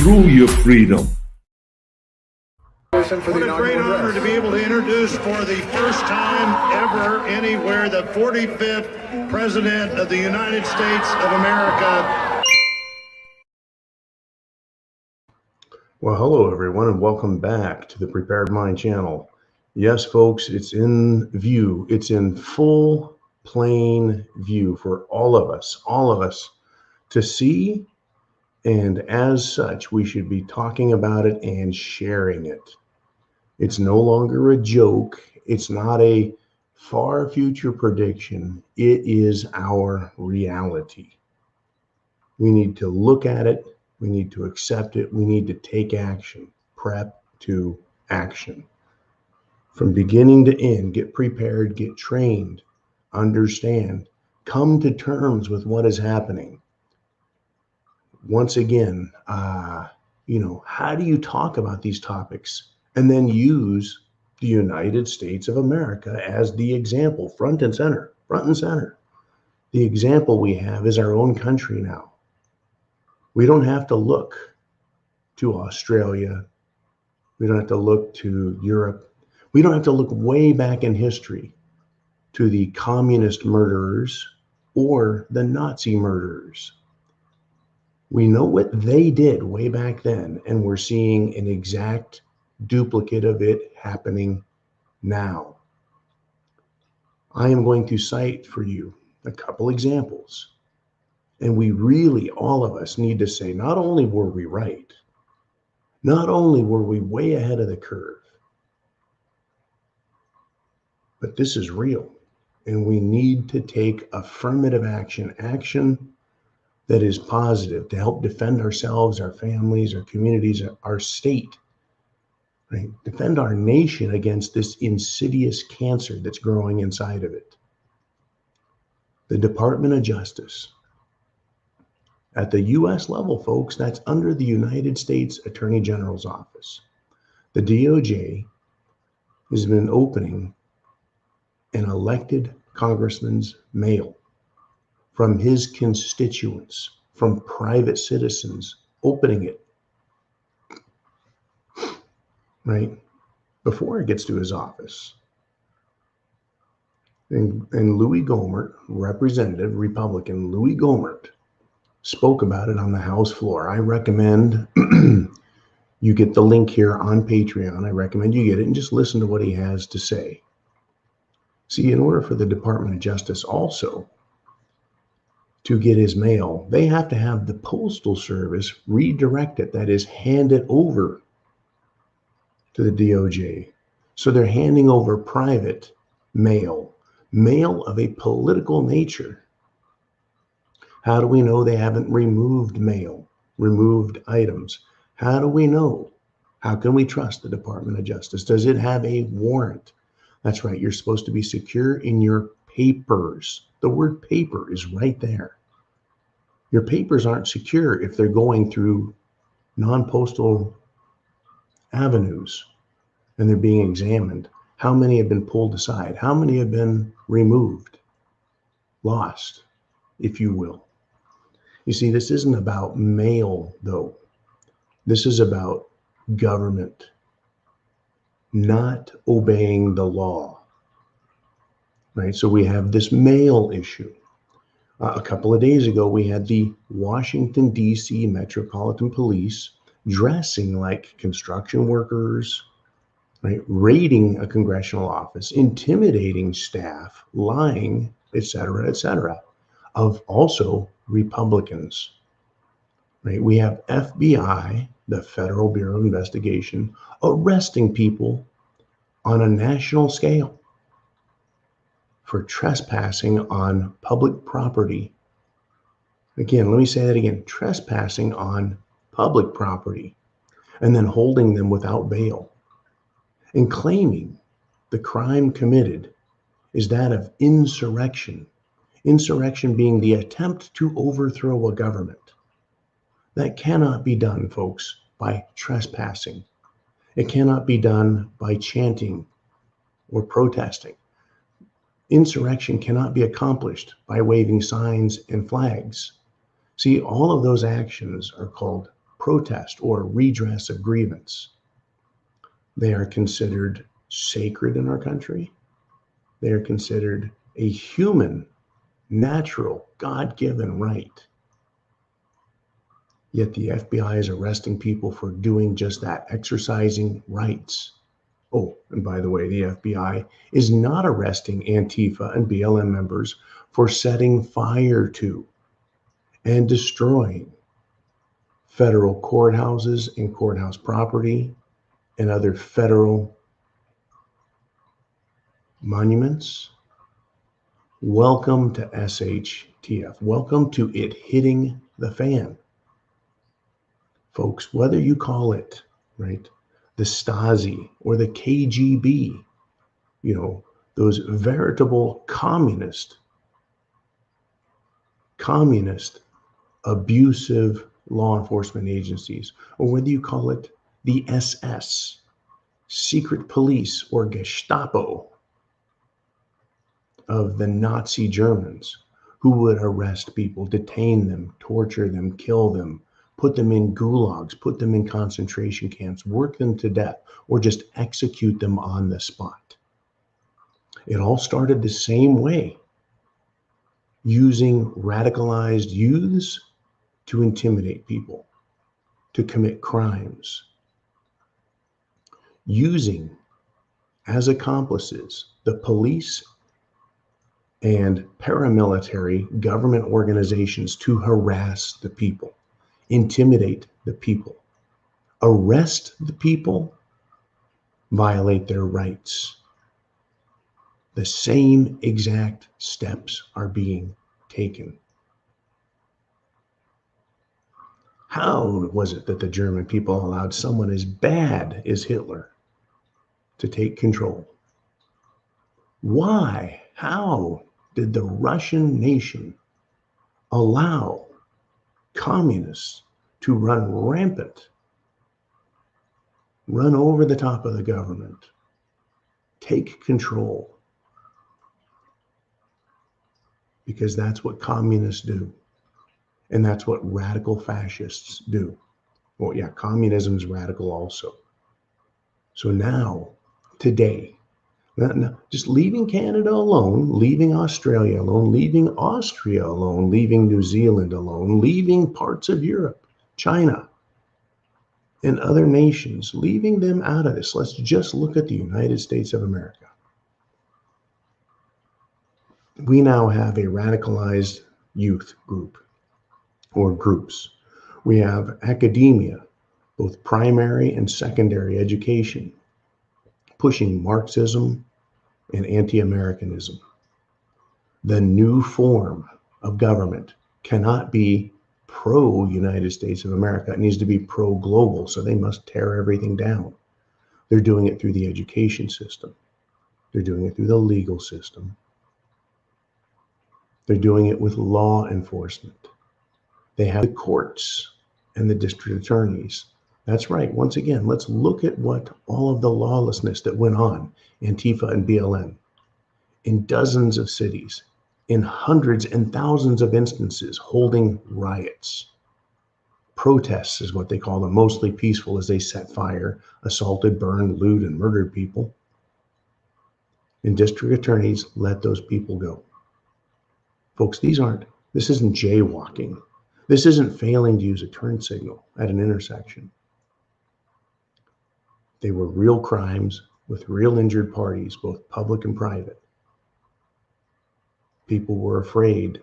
through your freedom. What a great honor to be able to introduce for the first time ever anywhere the 45th President of the United States of America. Well, hello everyone, and welcome back to the Prepared Mind channel. Yes, folks, it's in view. It's in full plain view for all of us to see, and as such, we should be talking about it and sharing it. It's no longer a joke. It's not a far future prediction. It is our reality. We need to look at it. We need to accept it. We need to take action. Prep to action. From beginning to end, get prepared, get trained, understand, come to terms with what is happening. Once again, how do you talk about these topics and then use the United States of America as the example, front and center? The example we have is our own country now. We don't have to look to Australia. We don't have to look to Europe. We don't have to look way back in history to the communist murderers or the Nazi murderers. We know what they did way back then, and we're seeing an exact duplicate of it happening now. I am going to cite for you a couple examples. And we really, all of us, need to say, not only were we right, not only were we way ahead of the curve, but this is real. And we need to take affirmative action that is positive to help defend ourselves, our families, our communities, our state, right? Defend our nation against this insidious cancer that's growing inside of it. The Department of Justice. At the U.S. level, folks, that's under the United States Attorney General's office. The DOJ has been opening an elected congressman's mail from his constituents, from private citizens, opening it, right, before it gets to his office. And Louis Gohmert, Representative, Republican Louis Gohmert, spoke about it on the House floor. I recommend you get the link here on Patreon. I recommend you get it and just listen to what he has to say. See, in order for the Department of Justice also to get his mail, they have to have the Postal Service redirect it, that is, hand it over to the DOJ. So they're handing over private mail of a political nature. How do we know they haven't removed mail, removed items? How do we know? How can we trust the Department of Justice? Does it have a warrant? That's right. You're supposed to be secure in your papers. The word paper is right there. Your papers aren't secure if they're going through non-postal avenues and they're being examined. How many have been pulled aside? How many have been removed, lost, if you will? You see, this isn't about mail, though. This is about government not obeying the law, right? So we have this mail issue. A couple of days ago, we had the Washington, D.C. Metropolitan Police dressing like construction workers, right? Raiding a congressional office, intimidating staff, lying, etc., of also Republicans, right? We have FBI, the Federal Bureau of Investigation, arresting people on a national scale for trespassing on public property. Again, let me say that again, trespassing on public property, and then holding them without bail and claiming the crime committed is that of insurrection. Insurrection being the attempt to overthrow a government. That cannot be done, folks, by trespassing. It cannot be done by chanting or protesting. Insurrection cannot be accomplished by waving signs and flags. See, all of those actions are called protest or redress of grievance. They are considered sacred in our country. They are considered a human, natural, God-given right. Yet the FBI is arresting people for doing just that, exercising rights. Oh, and by the way, the FBI is not arresting Antifa and BLM members for setting fire to and destroying federal courthouses and courthouse property and other federal monuments. Welcome to SHTF. Welcome to it hitting the fan. Folks, whether you call it, right, the Stasi or the KGB, those veritable communist, abusive law enforcement agencies, or whether you call it the SS, secret police or Gestapo of the Nazi Germans, who would arrest people, detain them, torture them, kill them, put them in gulags, put them in concentration camps, work them to death, or just execute them on the spot. It all started the same way, using radicalized youths to intimidate people, to commit crimes, using as accomplices the police and paramilitary government organizations to harass the people, intimidate the people, arrest the people, violate their rights. The same exact steps are being taken. How was it that the German people allowed someone as bad as Hitler to take control? Why? How did the Russian nation allow communists to run rampant, run over the top of the government, take control? Because that's what communists do. And that's what radical fascists do. Well, yeah, communism's radical also. So now, today, just leaving Canada alone, leaving Australia alone, leaving Austria alone, leaving New Zealand alone, leaving parts of Europe, China, and other nations, leaving them out of this. Let's just look at the United States of America. We now have a radicalized youth group or groups. We have academia, both primary and secondary education, pushing Marxism and anti-Americanism. The new form of government cannot be pro-United States of America. It needs to be pro-global, so they must tear everything down. They're doing it through the education system. They're doing it through the legal system. They're doing it with law enforcement. They have the courts and the district attorneys. That's right. Once again, let's look at what all of the lawlessness that went on, Antifa and BLM, in dozens of cities, in hundreds and thousands of instances, holding riots. Protests is what they call them, mostly peaceful, as they set fire, assaulted, burned, looted, and murdered people. And district attorneys let those people go. Folks, this isn't jaywalking. This isn't failing to use a turn signal at an intersection. They were real crimes with real injured parties, both public and private. People were afraid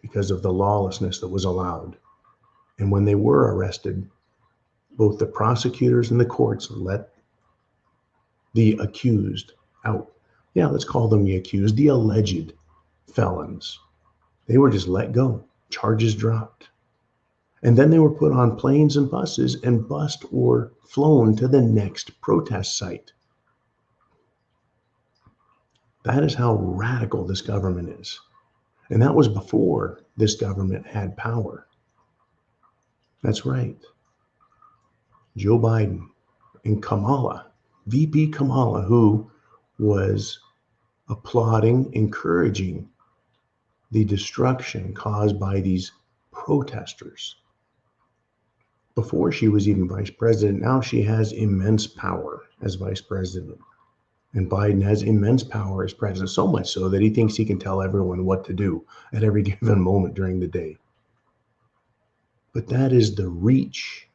because of the lawlessness that was allowed. And when they were arrested, both the prosecutors and the courts let the accused out. Yeah, let's call them the accused, the alleged felons. They were just let go, charges dropped. And then they were put on planes and buses and bused or flown to the next protest site. That is how radical this government is. And that was before this government had power. That's right. Joe Biden and Kamala, VP Kamala, who was applauding, encouraging the destruction caused by these protesters. Before she was even vice president, now she has immense power as vice president. And Biden has immense power as president, so much so that he thinks he can tell everyone what to do at every given moment during the day. But that is the reach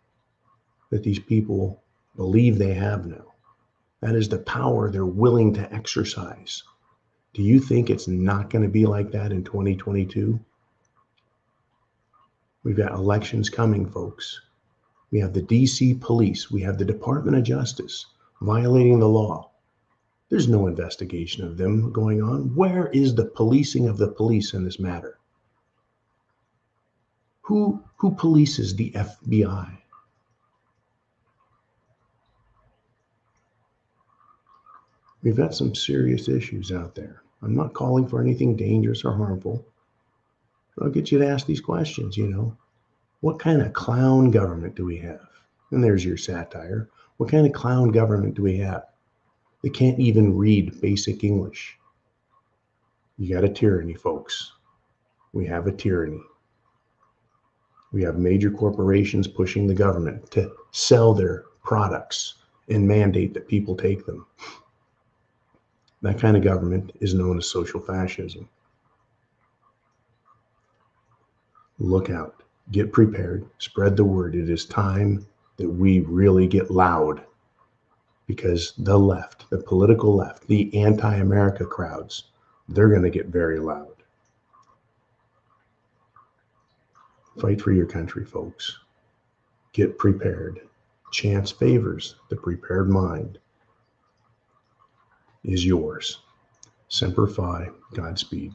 that these people believe they have now. That is the power they're willing to exercise. Do you think it's not going to be like that in 2022? We've got elections coming, folks. We have the DC police. We have the Department of Justice violating the law. There's no investigation of them going on. Where is the policing of the police in this matter? Who polices the FBI? We've got some serious issues out there. I'm not calling for anything dangerous or harmful. I'll get you to ask these questions, What kind of clown government do we have? And there's your satire. What kind of clown government do we have? They can't even read basic English. You got a tyranny, folks. We have a tyranny. We have major corporations pushing the government to sell their products and mandate that people take them. That kind of government is known as social fascism. Look out. Get prepared. Spread the word. It is time that we really get loud, because the left, the political left, the anti-America crowds, they're going to get very loud. Fight for your country, folks. Get prepared. Chance favors. The prepared mind is yours. Semper Fi. Godspeed.